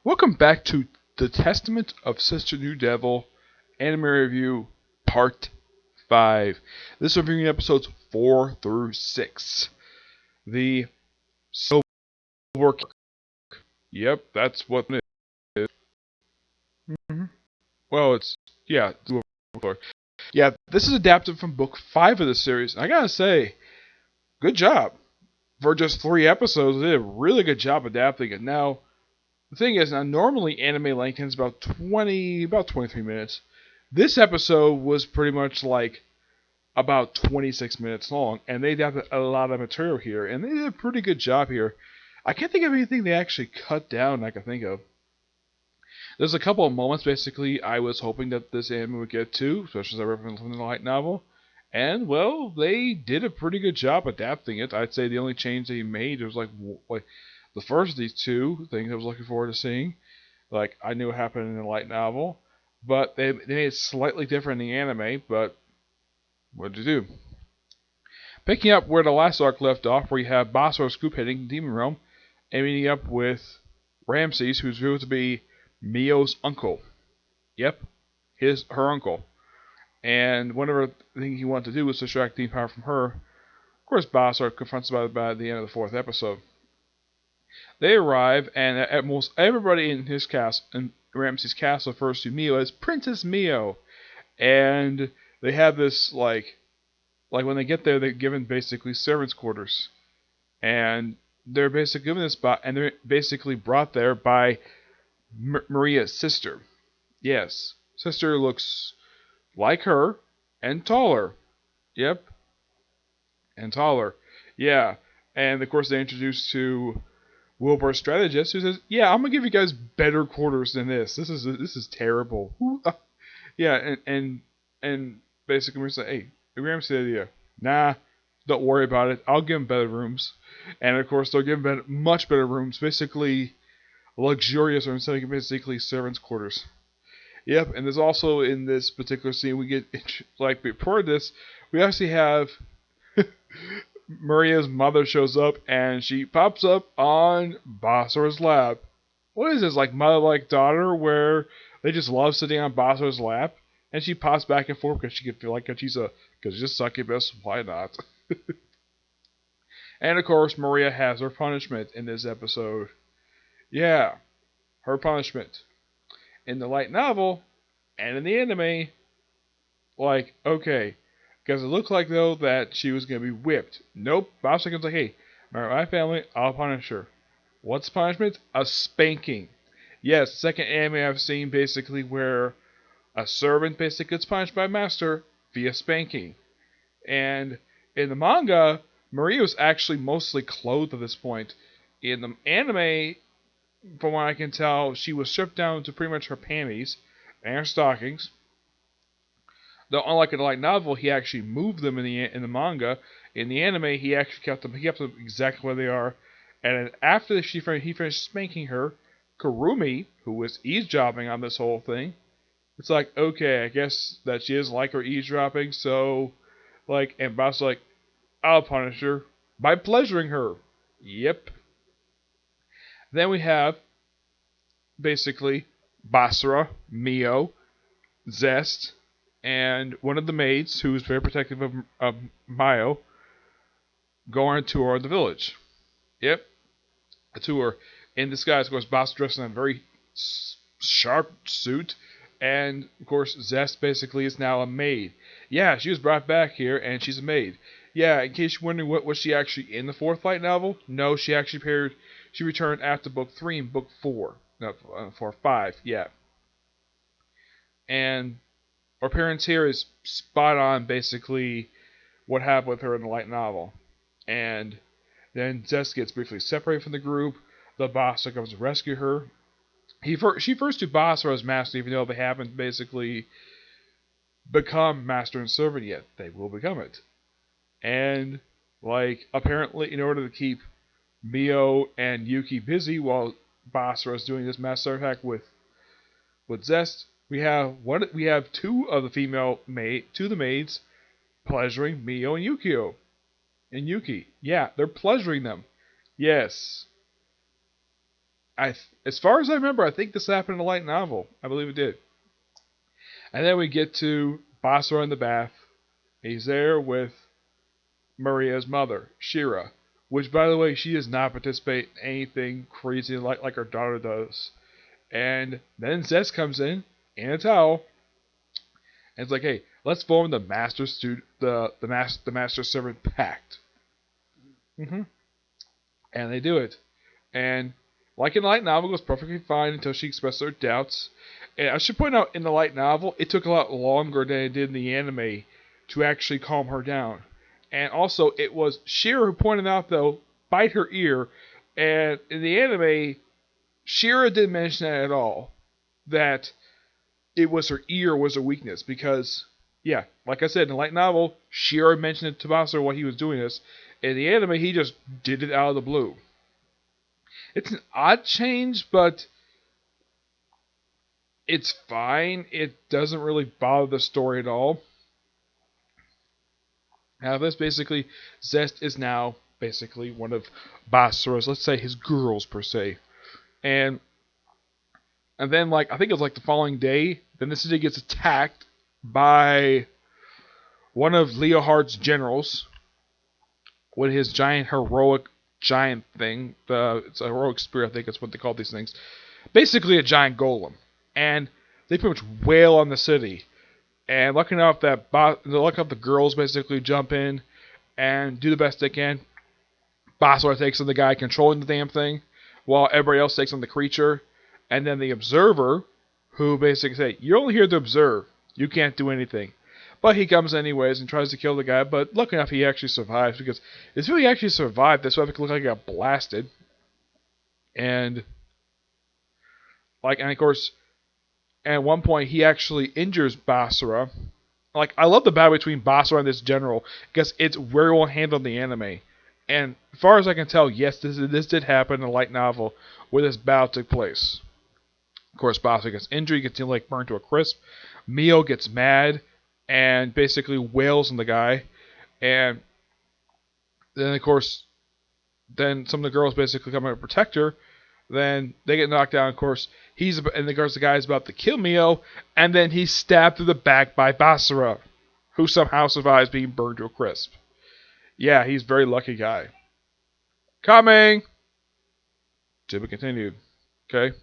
Welcome back to The Testament of Sister New Devil Anime Review Part 5. This is reviewing episodes 4 through 6. The Silver Cloak. Yep, that's what it is. Well, yeah, Silver Cloak. Yeah, this is adapted from book 5 of the series. And I gotta say, good job. For just 3 episodes, they did a really good job adapting it. Now, the thing is, now normally anime length is about 23 minutes. This episode was pretty much like about 26 minutes long, and they adapted a lot of material here, and they did a pretty good job here. I can't think of anything they actually cut down I can think of. There's a couple of moments, basically, I was hoping that this anime would get to, especially as I read from the light novel, and, well, they did a pretty good job adapting it. I'd say the only change they made was, like the first of these two things I was looking forward to seeing. Like, I knew what happened in the light novel, but they made it slightly different in the anime, but what to do? Picking up where the last arc left off, where you have Basra scoop hitting Demon Realm, and meeting up with Ramses, who's revealed to be Mio's uncle. Yep, her uncle. And one of the things he wanted to do was to extract demon power from her. Of course, Basra confronts about it by the end of the 4th episode. They arrive, and almost everybody in his castle, in Ramses' castle, refers to Mio as Princess Mio. And they have this, like when they get there, they're given basically servants' quarters. And they're basically given this spot, and they're basically brought there by Maria's sister. Yes, sister looks like her, and taller. Yep, and taller. Yeah, and of course they introduce to Wilbur Strategist, who says, "Yeah, I'm gonna give you guys better quarters than this. This is terrible." Yeah, and basically we say, "Hey, Graham said, yeah, nah, don't worry about it. I'll give them better rooms." And of course they'll give them much better rooms, basically luxurious rooms, so basically servants' quarters. Yep, and there's also in this particular scene we get like before this, we actually have Maria's mother shows up, and she pops up on Basra's lap. What is this, like mother like daughter, where they just love sitting on Basra's lap? And she pops back and forth because she can feel like she's a succubus. Why not? And of course, Maria has her punishment in this episode. Yeah, her punishment. In the light novel and in the anime, like, okay, because it looked like, though, that she was going to be whipped. Nope. Bob Seconds like, hey, my family, I'll punish her. What's the punishment? A spanking. Yes, second anime I've seen basically where a servant basically gets punished by a master via spanking. And in the manga, Maria was actually mostly clothed at this point. In the anime, from what I can tell, she was stripped down to pretty much her panties and her stockings. Though unlike in the light novel, he actually moved them in the manga. In the anime, he actually kept them. He kept them exactly where they are. And after he finished spanking her, Kurumi, who was eavesdropping on this whole thing, it's like, okay, I guess that she is like her eavesdropping. So, like, and Boss like, I'll punish her by pleasuring her. Yep. Then we have basically Basra, Mio, Zest, and one of the maids, who's very protective of Mio, go on a tour of the village. Yep, a tour in disguise. Of course, Boss dressed in a very sharp suit, and of course, Zest basically is now a maid. Yeah, she was brought back here, and she's a maid. Yeah, in case you're wondering what was she actually in the 4th light novel, no, she actually appeared. She returned after book 3 and book 4. No, for 5. Yeah, and her appearance here is spot on, basically what happened with her in the light novel. And then Zest gets briefly separated from the group. The boss comes to rescue her. She first to Basra as master, even though they haven't basically become master and servant yet. They will become it. And, like, apparently, in order to keep Mio and Yuki busy while Basra is doing this master attack with Zest, we have two of the maids pleasuring Mio and Yukio. And Yuki. Yeah, they're pleasuring them. Yes. as far as I remember, I think this happened in a light novel. I believe it did. And then we get to Basra in the bath. He's there with Maria's mother, Shira, which, by the way, she does not participate in anything crazy like her daughter does. And then Zest comes in a towel, and it's like, hey, let's form the master servant pact. Mm-hmm. And they do it. And like in the light novel, it was perfectly fine until she expressed her doubts. And I should point out, in the light novel, it took a lot longer than it did in the anime to actually calm her down. And also, it was Shira who pointed out, though, bite her ear. And in the anime, Shira didn't mention that at all. That it was her ear was a weakness. Because, yeah, like I said, in the light novel, Shira mentioned to Tsubasa while he was doing this. In the anime, he just did it out of the blue. It's an odd change, but it's fine. It doesn't really bother the story at all. Now, this basically, Zest is now basically one of Basra's, let's say, his girls per se. And then, like, I think it was like the following day, then the city gets attacked by one of Leohard's generals with his giant heroic giant thing. It's a heroic spear, I think that's what they call these things. Basically a giant golem. And they pretty much wail on the city. And lucky enough the girls basically jump in and do the best they can. Basra takes on the guy controlling the damn thing, while everybody else takes on the creature. And then the observer, who basically say, you're only here to observe. You can't do anything. But he comes anyways and tries to kill the guy. But lucky enough, he actually survives, because if he actually survived, this weapon could look like it got blasted. And of course, at one point, he actually injures Basra. Like, I love the battle between Basra and this general, because it's very well handled in the anime. And as far as I can tell, yes, this did happen in a light novel where this battle took place. Of course, Basra gets injured, he gets like burned to a crisp. Mio gets mad and basically wails on the guy. And then, of course, then some of the girls basically come out to protect her. Then they get knocked down. Of course, the guy's about to kill Mio, and then he's stabbed through the back by Basra, who somehow survives being burned to a crisp. Yeah, he's a very lucky guy. Coming! To be continued. Okay.